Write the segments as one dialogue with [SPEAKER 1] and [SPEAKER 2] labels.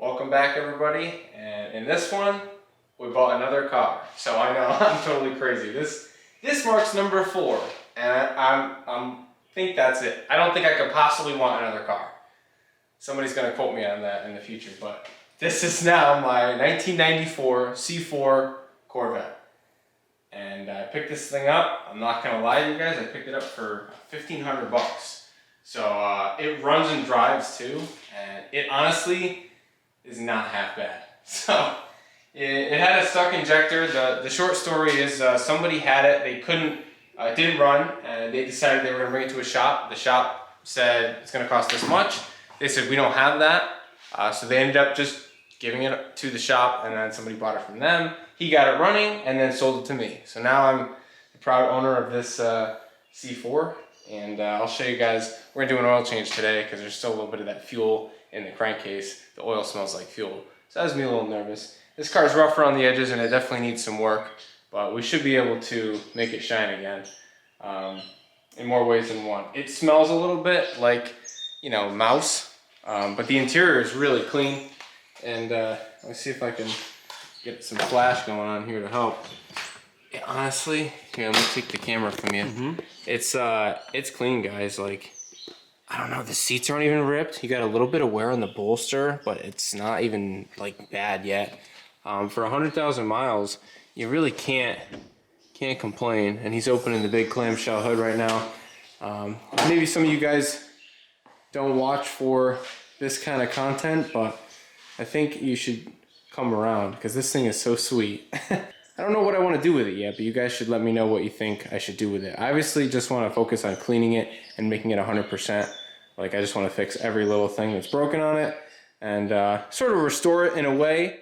[SPEAKER 1] Welcome back, everybody. And in this one, we bought another car. So I know I'm totally crazy. This marks number 4, and I think that's it. I don't think I could possibly want another car. Somebody's gonna quote me on that in the future, but this is now my 1994 C4 Corvette. And I picked this thing up. I'm not gonna lie to you guys, I picked it up for $1,500. So it runs and drives too, and it honestly is not half bad. So it had a stuck injector. The short story is somebody had it, they couldn't, it didn't run, and they decided they were gonna bring it to a shop. The shop said it's gonna cost this much. They said we don't have that, so they ended up just giving it to the shop, and then somebody bought it from them. He got it running and then sold it to me. So now I'm the proud owner of this C4, and I'll show you guys. We're gonna do an oil change today because there's still a little bit of that fuel in the crankcase. The oil smells like fuel, so that has me a little nervous. This car is rough around the edges and it definitely needs some work, but we should be able to make it shine again in more ways than one. It smells a little bit like, you know, mouse, but the interior is really clean. And let's see if I can get some flash going on here to help. Yeah, honestly, here, let me take the camera from you. It's clean, guys. Like, I don't know, the seats aren't even ripped. You got a little bit of wear on the bolster, but it's not even like bad yet. For 100,000 miles, you really can't complain. And he's opening the big clamshell hood right now. Maybe some of you guys don't watch for this kind of content, but I think you should come around because this thing is so sweet. I don't know what I want to do with it yet, but you guys should let me know what you think I should do with it. I obviously just want to focus on cleaning it and making it 100%. Like, I just want to fix every little thing that's broken on it and sort of restore it in a way.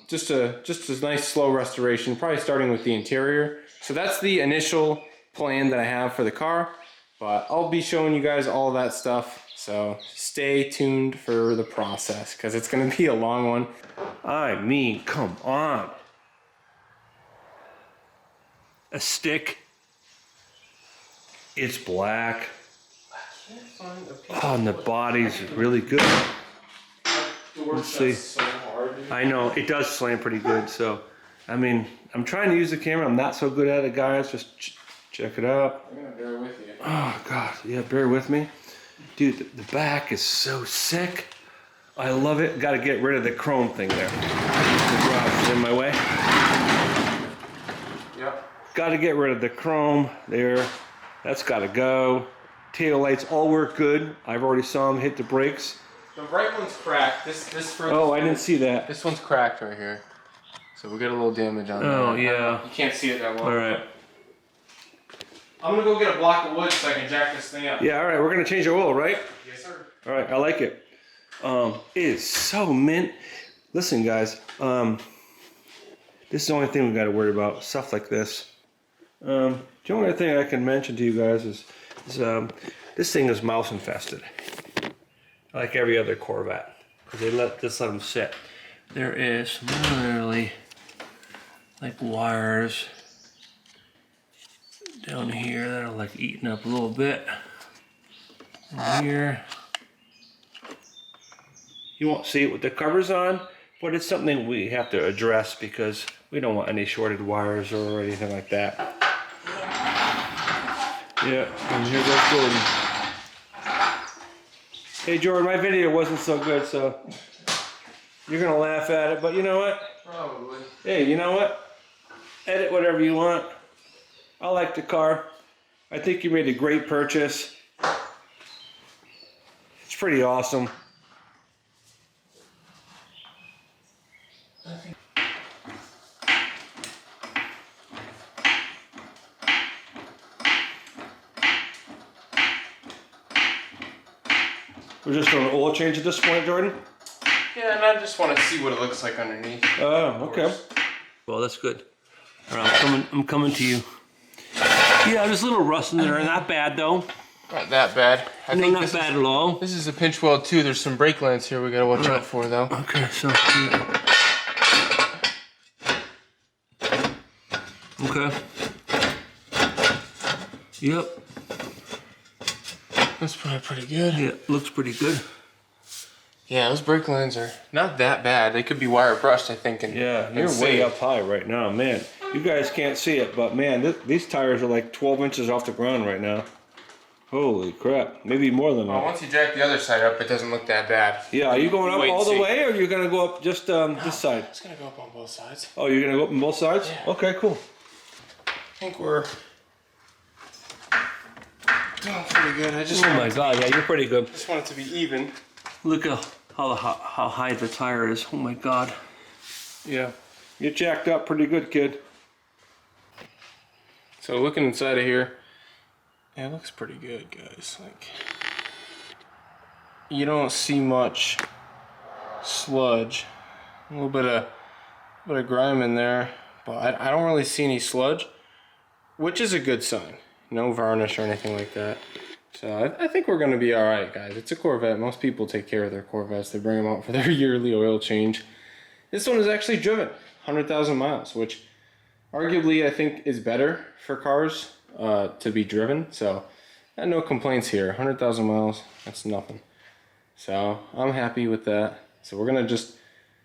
[SPEAKER 1] Just a nice slow restoration, probably starting with the interior. So that's the initial plan that I have for the car, but I'll be showing you guys all that stuff. So stay tuned for the process because it's going to be a long one.
[SPEAKER 2] I mean, come on. A stick. It's black. Oh, and the body's really good. Let's see. I know, it does slam pretty good. So, I mean, I'm trying to use the camera. I'm not so good at it, guys. Just check it out.
[SPEAKER 1] I'm going to bear with you.
[SPEAKER 2] Oh, God. Yeah, bear with me. Dude, the back is so sick. I love it. Got to get rid of the chrome thing there. The garage is in my way.
[SPEAKER 1] Yep.
[SPEAKER 2] Got to get rid of the chrome there. That's got to go. Tail lights all work good. I've already saw them hit the brakes.
[SPEAKER 1] The right one's cracked.
[SPEAKER 2] Oh, I didn't see that.
[SPEAKER 1] This one's cracked right here. So we got a little damage on that.
[SPEAKER 2] Oh, yeah.
[SPEAKER 1] You can't see it that well.
[SPEAKER 2] All right.
[SPEAKER 1] I'm gonna go get a block of wood so I can jack this thing up.
[SPEAKER 2] Yeah, all right. We're going to change the oil, right?
[SPEAKER 1] Yes, sir.
[SPEAKER 2] All right. I like it. It is so mint. Listen, guys. This is the only thing we got to worry about. Stuff like this. The only thing I can mention to you guys is this thing is mouse infested. Like every other Corvette. Because they let them sit. There is literally like wires down here that are like eating up a little bit. And here. You won't see it with the covers on, but it's something we have to address because we don't want any shorted wires or anything like that. Yeah, and here goes Jordan. Hey Jordan, my video wasn't so good, so you're gonna laugh at it, but you know what?
[SPEAKER 1] Probably.
[SPEAKER 2] Hey, you know what? Edit whatever you want. I like the car. I think you made a great purchase. It's pretty awesome. We're just doing an oil change at this point, Jordan?
[SPEAKER 1] Yeah, and I just want to see what it looks like underneath.
[SPEAKER 2] Oh, okay. Well, that's good. All right, I'm coming to you. Yeah, there's a little rust in there. Not bad, though.
[SPEAKER 1] Not that bad. I think
[SPEAKER 2] not bad at all.
[SPEAKER 1] This is a pinch weld, too. There's some brake lines here we got to watch out for, though.
[SPEAKER 2] Okay, so... Yeah. Okay. Yep.
[SPEAKER 1] That's probably pretty good.
[SPEAKER 2] Yeah, looks pretty good.
[SPEAKER 1] Yeah, those brake lines are not that bad. They could be wire brushed, I think. And,
[SPEAKER 2] Yeah,
[SPEAKER 1] and
[SPEAKER 2] you're way
[SPEAKER 1] saved.
[SPEAKER 2] up high right now, man. You guys can't see it, but man, these tires are like 12 inches off the ground right now. Holy crap, maybe more than
[SPEAKER 1] Well,
[SPEAKER 2] that.
[SPEAKER 1] once you jack the other side up, it doesn't look that bad.
[SPEAKER 2] Yeah, are you going up
[SPEAKER 1] Wait and
[SPEAKER 2] all the
[SPEAKER 1] see.
[SPEAKER 2] way, or are you gonna go up just this side?
[SPEAKER 1] It's gonna go up on both sides.
[SPEAKER 2] Oh, you're gonna go up on both sides?
[SPEAKER 1] Yeah.
[SPEAKER 2] Okay, cool.
[SPEAKER 1] I think we're doing pretty good. I just
[SPEAKER 2] Oh my God, yeah, you're pretty good.
[SPEAKER 1] just want it to be even.
[SPEAKER 2] Look at how high the tire is. Oh my God. Yeah, you're jacked up pretty good, kid.
[SPEAKER 1] So looking inside of here, yeah, it looks pretty good, guys. Like, you don't see much sludge. A little bit of grime in there, but I don't really see any sludge, which is a good sign. No varnish or anything like that. So I think we're gonna be all right, guys. It's a Corvette. Most people take care of their Corvettes. They bring them out for their yearly oil change. This one is actually driven 100,000 miles, which arguably I think is better for cars to be driven. So no complaints here. 100,000 miles, that's nothing. So I'm happy with that. So we're gonna just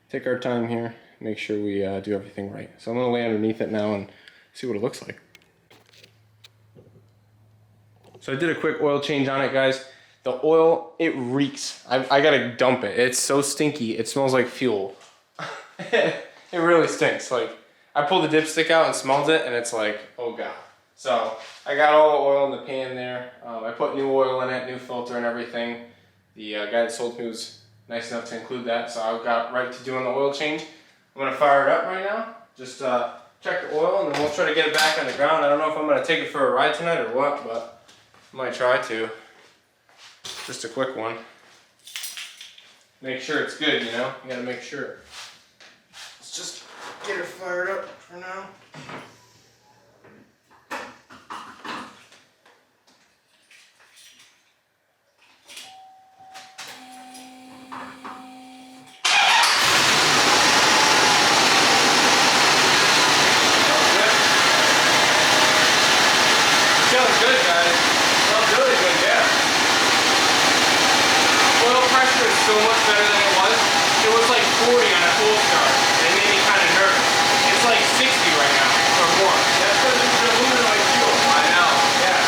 [SPEAKER 1] take our time here, make sure we do everything right. So I'm gonna lay underneath it now and see what it looks like. So I did a quick oil change on it, guys. The oil, it reeks. I gotta dump it. It's so stinky, it smells like fuel. It really stinks. Like, I pulled the dipstick out and smelled it, and it's like, oh God. So I got all the oil in the pan there. I put new oil in it, new filter and everything. The guy that sold me was nice enough to include that, so I got right to doing the oil change. I'm gonna fire it up right now. Just check the oil, and then we'll try to get it back on the ground. I don't know if I'm gonna take it for a ride tonight or what, but I might try to. Just a quick one. Make sure it's good, you know? You gotta make sure. Let's just get her fired up for now. So much better than it was. It was like 40 on a full start. It made me kind of nervous. It's like 60 right now, or more. That's because it's been moving like fuel. I know, yeah.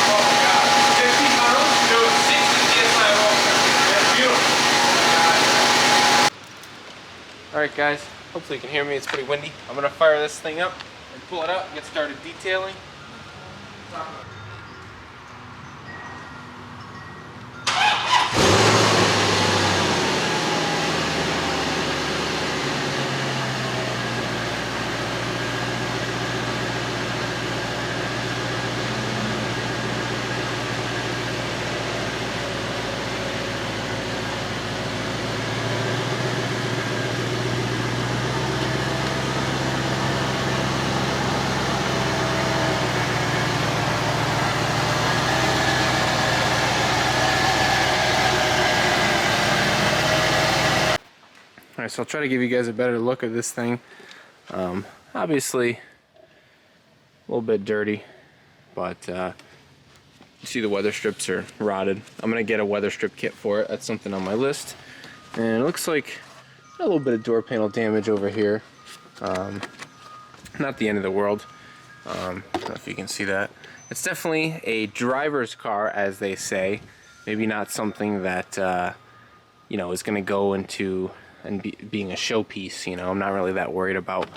[SPEAKER 1] Oh my God. 50 miles, so 60 PSI oil. That's beautiful. Alright guys, hopefully you can hear me. It's pretty windy. I'm going to fire this thing up and pull it out and get started detailing. Alright, so I'll try to give you guys a better look at this thing. Obviously, a little bit dirty, but you see the weather strips are rotted. I'm going to get a weather strip kit for it. That's something on my list. And it looks like a little bit of door panel damage over here. Not the end of the world. I don't know if you can see that. It's definitely a driver's car, as they say. Maybe not something that you know, is going to go into and being a showpiece. You know, I'm not really that worried about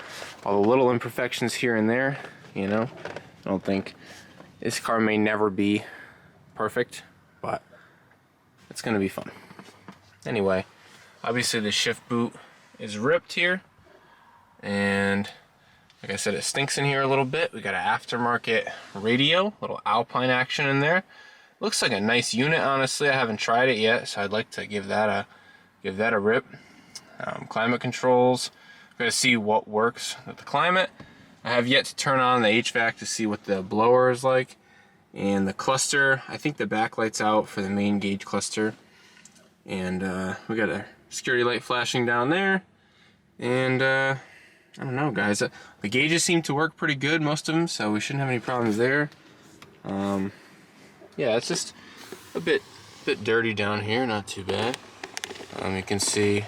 [SPEAKER 1] all the little imperfections here and there. You know, I don't think this car may never be perfect, but it's going to be fun. Anyway, obviously the shift boot is ripped here, and like I said, it stinks in here a little bit. We got an aftermarket radio, little Alpine action in there. Looks like a nice unit, honestly. I haven't tried it yet, so I'd like to give that a rip. Climate controls. I'm gonna see what works with the climate. I have yet to turn on the HVAC to see what the blower is like. And the cluster, I think the backlight's out for the main gauge cluster. And we got a security light flashing down there. And I don't know, guys. The gauges seem to work pretty good, most of them, so we shouldn't have any problems there. Yeah, it's just a bit bit dirty down here, not too bad. You can see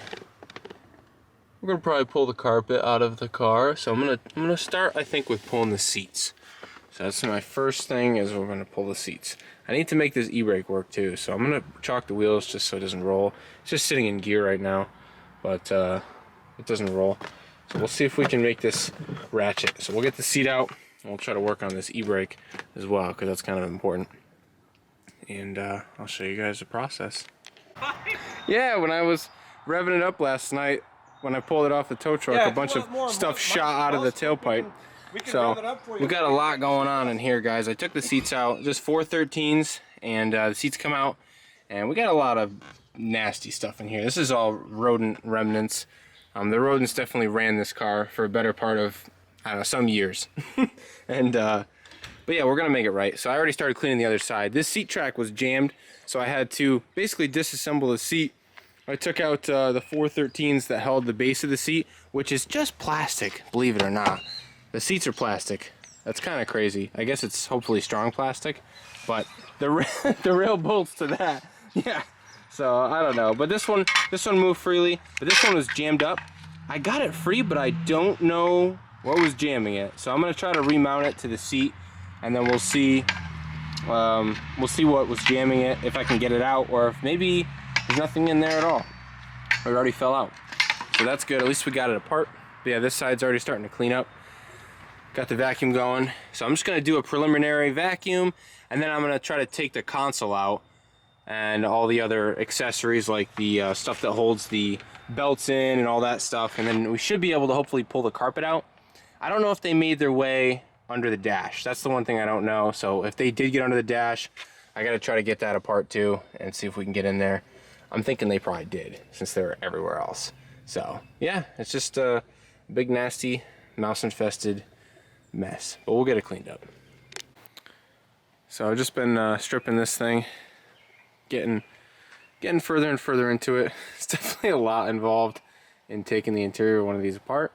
[SPEAKER 1] we're gonna probably pull the carpet out of the car. So I'm gonna start, I think, with pulling the seats. So that's my first thing, is we're gonna pull the seats. I need to make this e-brake work too, so I'm gonna chalk the wheels just so it doesn't roll. It's just sitting in gear right now, but it doesn't roll. So we'll see if we can make this ratchet. So we'll get the seat out, and we'll try to work on this e-brake as well, because that's kind of important. And I'll show you guys the process. Yeah, when I was revving it up last night, when I pulled it off the tow truck, a bunch of stuff shot out of the tailpipe. So we got a lot going on in here, guys. I took the seats out, just 413s, and the seats come out, and we got a lot of nasty stuff in here. This is all rodent remnants. The rodents definitely ran this car for a better part of, I don't know, some years. And but yeah, we're gonna make it right. So I already started cleaning the other side. This seat track was jammed, so I had to basically disassemble the seat. I took out the 413s that held the base of the seat, which is just plastic, believe it or not. The seats are plastic. That's kind of crazy. I guess it's hopefully strong plastic, but the rail bolts to that, yeah. So I don't know, but this one moved freely, but this one was jammed up. I got it free, but I don't know what was jamming it. So I'm gonna try to remount it to the seat, and then we'll see what was jamming it, if I can get it out, or if maybe there's nothing in there at all. It already fell out. So that's good, at least we got it apart. But yeah, this side's already starting to clean up. Got the vacuum going. So I'm just gonna do a preliminary vacuum, and then I'm gonna try to take the console out and all the other accessories, like the stuff that holds the belts in and all that stuff. And then we should be able to hopefully pull the carpet out. I don't know if they made their way under the dash. That's the one thing I don't know. So if they did get under the dash, I gotta try to get that apart too and see if we can get in there. I'm thinking they probably did, since they're everywhere else. So yeah, it's just a big nasty mouse infested mess, but we'll get it cleaned up. So I've just been stripping this thing, getting further and further into it. It's definitely a lot involved in taking the interior of one of these apart,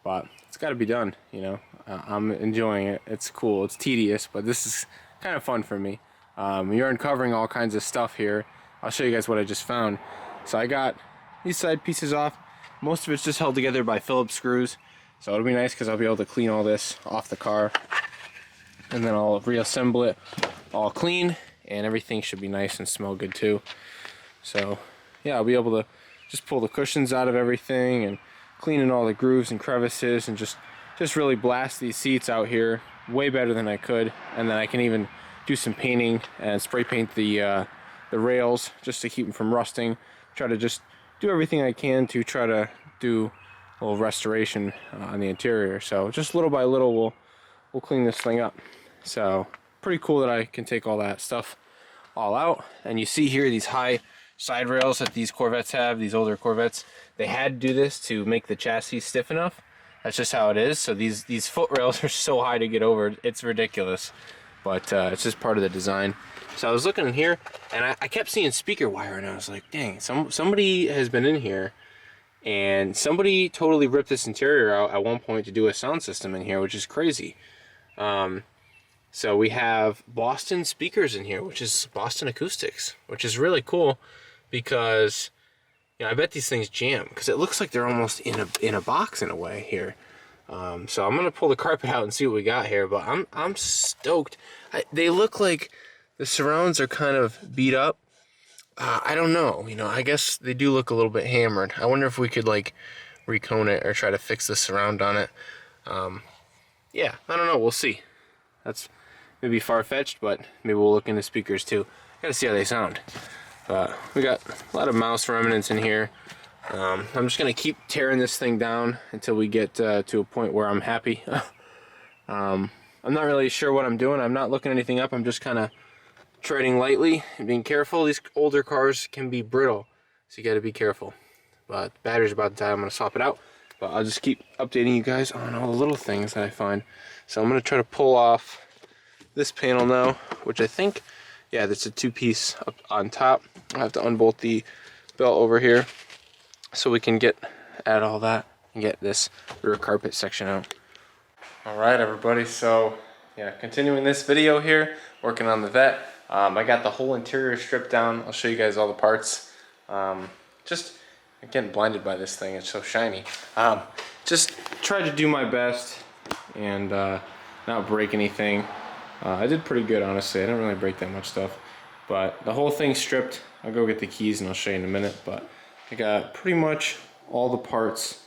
[SPEAKER 1] but it's got to be done, you know. I'm enjoying it. It's cool. It's tedious, but this is kind of fun for me. You're uncovering all kinds of stuff here. I'll show you guys what I just found. So I got these side pieces off. Most of it's just held together by Phillips screws. So it'll be nice because I'll be able to clean all this off the car, and then I'll reassemble it all clean, and everything should be nice and smell good too. So yeah, I'll be able to just pull the cushions out of everything and clean in all the grooves and crevices, and just really blast these seats out here way better than I could. And then I can even do some painting and spray paint the rails just to keep them from rusting. Try to just do everything I can to try to do a little restoration on the interior. So just little by little we'll clean this thing up. So pretty cool that I can take all that stuff all out. And you see here these high side rails that these Corvettes have, these older Corvettes. They had to do this to make the chassis stiff enough. That's just how it is. So these foot rails are so high to get over, it's ridiculous. But it's just part of the design. So I was looking in here, and I kept seeing speaker wire, and I was like, dang, somebody has been in here, and somebody totally ripped this interior out at one point to do a sound system in here, which is crazy. So we have Boston speakers in here, which is Boston Acoustics, which is really cool, because you know, I bet these things jam, because it looks like they're almost in a box in a way here. So I'm gonna pull the carpet out and see what we got here, but I'm stoked. They look like the surrounds are kind of beat up. I don't know, you know, I guess they do look a little bit hammered. I wonder if we could like recone it or try to fix the surround on it. Yeah, I don't know, we'll see. That's maybe far-fetched, but maybe we'll look into speakers too. Gotta see how they sound. We got a lot of mouse remnants in here. I'm just gonna keep tearing this thing down until we get to a point where I'm happy. I'm not really sure what I'm doing. I'm not looking anything up. I'm just kind of treading lightly and being careful. These older cars can be brittle, so you got to be careful. But the battery's about to die. I'm gonna swap it out, but I'll just keep updating you guys on all the little things that I find. So I'm gonna try to pull off this panel now, which I think, yeah, that's a two-piece up on top. I have to unbolt the belt over here so we can get at all that and get this rear carpet section out. All right, everybody, so yeah, continuing this video here, working on the Vette. I got the whole interior stripped down. I'll show you guys all the parts. Just I'm getting blinded by this thing. It's so shiny. Just tried to do my best and not break anything. I did pretty good, honestly. I didn't really break that much stuff. But the whole thing's stripped. I'll go get the keys and I'll show you in a minute. But I got pretty much all the parts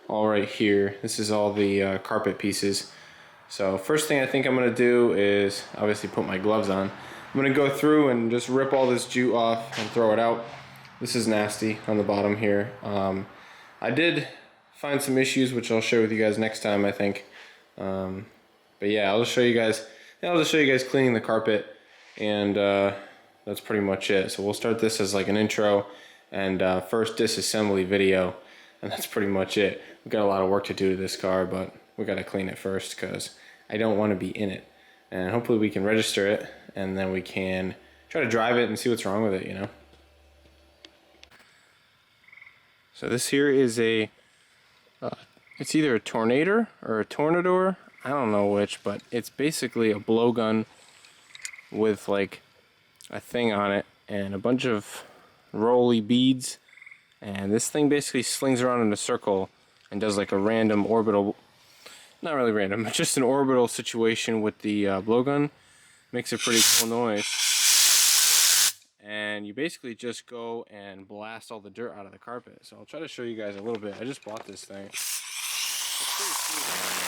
[SPEAKER 1] all right here. This is all the carpet pieces. So first thing I think I'm gonna do is obviously put my gloves on. I'm gonna go through and just rip all this jute off and throw it out. This is nasty on the bottom here. I did find some issues which I'll share with you guys next time, I think. But yeah, I'll just show you guys. I'll just show you guys cleaning the carpet, and that's pretty much it. So we'll start this as like an intro and first disassembly video, and that's pretty much it. We've got a lot of work to do to this car, but we got to clean it first because I don't want to be in it. And hopefully we can register it, and then we can try to drive it and see what's wrong with it, you know. So this here is a, it's either a Tornado or a Tornador. I don't know which, but it's basically a blowgun with like a thing on it and a bunch of rolly beads. And this thing basically slings around in a circle and does like a random orbital, not really random, but just an orbital situation with the blowgun. Makes a pretty cool noise. And you basically just go and blast all the dirt out of the carpet. So I'll try to show you guys a little bit. I just bought this thing. It's pretty cool.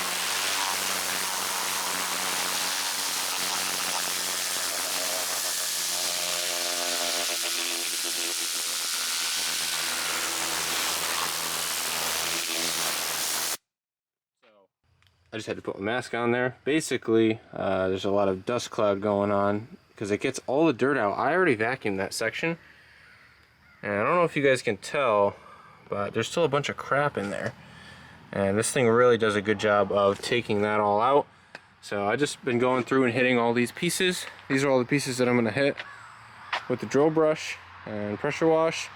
[SPEAKER 1] I just had to put my mask on there. Basically, there's a lot of dust cloud going on because it gets all the dirt out. I already vacuumed that section. And I don't know if you guys can tell, but there's still a bunch of crap in there. And this thing really does a good job of taking that all out. So I just been going through and hitting all these pieces. These are all the pieces that I'm gonna hit with the drill brush and pressure wash.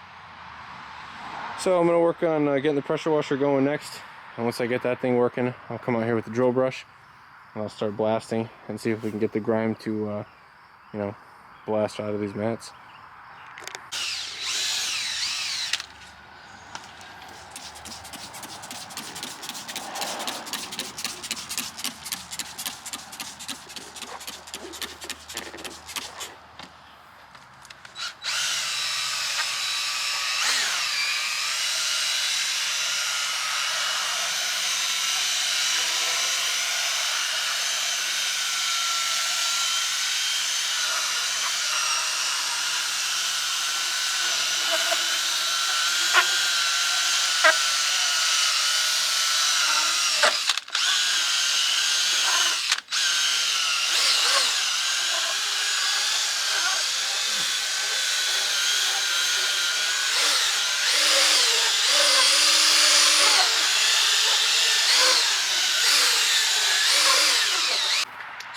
[SPEAKER 1] So I'm gonna work on getting the pressure washer going next. And once I get that thing working, I'll come out here with the drill brush and I'll start blasting and see if we can get the grime to, you know, blast out of these mats.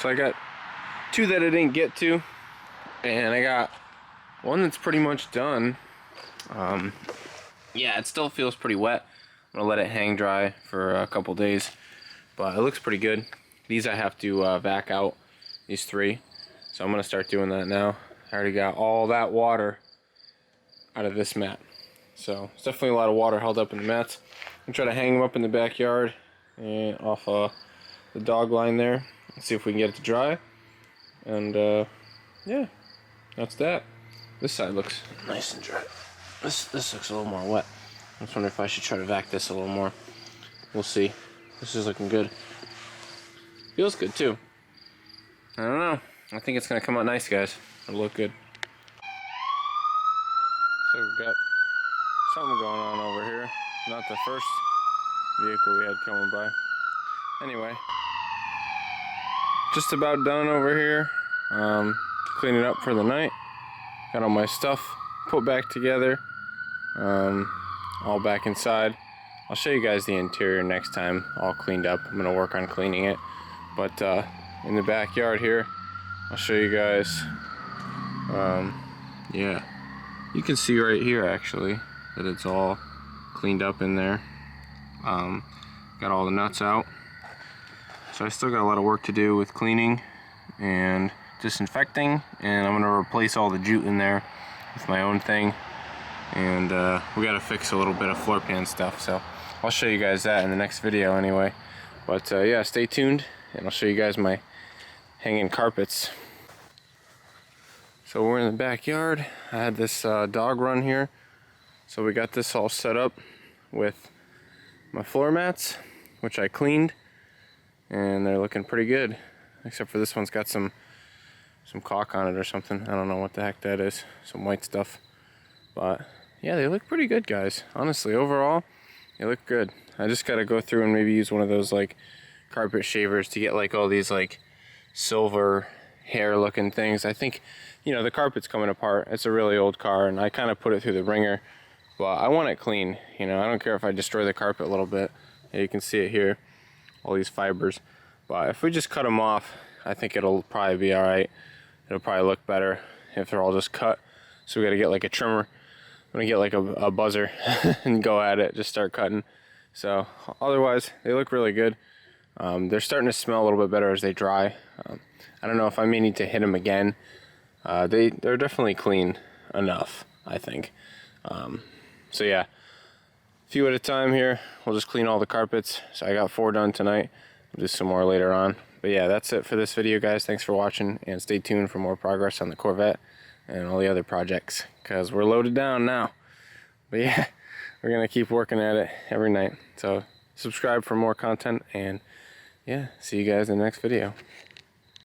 [SPEAKER 1] So I got two that I didn't get to, and I got one that's pretty much done. Yeah, it still feels pretty wet. I'm gonna let it hang dry for a couple days, but it looks pretty good. These I have to vac out, these three, so I'm gonna start doing that now. I already got all that water out of this mat, so it's definitely a lot of water held up in the mats. I'm gonna try to hang them up in the backyard and off the dog line there. Let's see if we can get it to dry. And yeah, that's that. This side looks nice and dry. This looks a little more wet. I was wondering if I should try to vac this a little more. We'll see. This is looking good. Feels good too. I don't know. I think it's gonna come out nice, guys. It'll look good. So we've got something going on over here. Not the first vehicle we had coming by. Anyway. Just about done over here. Cleaning up for the night. Got all my stuff put back together. All back inside. I'll show you guys the interior next time, all cleaned up. I'm gonna work on cleaning it. But in the backyard here, I'll show you guys. Yeah, you can see right here actually that it's all cleaned up in there. Got all the nuts out. So I still got a lot of work to do with cleaning and
[SPEAKER 2] disinfecting, and I'm gonna replace all the jute in there with my own thing. And we gotta fix a little bit of floor pan stuff, so I'll show you guys that in the next video anyway. But yeah, stay tuned, and I'll show you guys my hanging carpets. So we're in the backyard. I had this dog run here, so we got this all set up with my floor mats, which I cleaned, and they're looking pretty good, except for this one's got some caulk on it or something. I don't know what the heck that is, some white stuff. But yeah, they look pretty good, guys. Honestly, overall, they look good. I just gotta go through and maybe use one of those like carpet shavers to get like all these like silver hair looking things. I think, you know, the carpet's coming apart. It's a really old car, and I kind of put it through the ringer. But I want it clean, you know. I don't care if I destroy the carpet a little bit. You can see it here, all these fibers. But if we just cut them off, I think it'll probably be all right. It'll probably look better if they're all just cut. So we got to get like a trimmer. I'm gonna get like a buzzer and go at it, just start cutting. So otherwise, they look really good. They're starting to smell a little bit better as they dry. I don't know if I may need to hit them again. They're definitely clean enough, I think. So yeah, a few at a time here. We'll just clean all the carpets. So I got 4 done tonight. We'll do some more later on. But yeah, that's it for this video, guys. Thanks for watching, and stay tuned for more progress on the Corvette and all the other projects, because we're loaded down now. But yeah, we're gonna keep working at it every night. So subscribe for more content, and yeah, see you guys in the next video.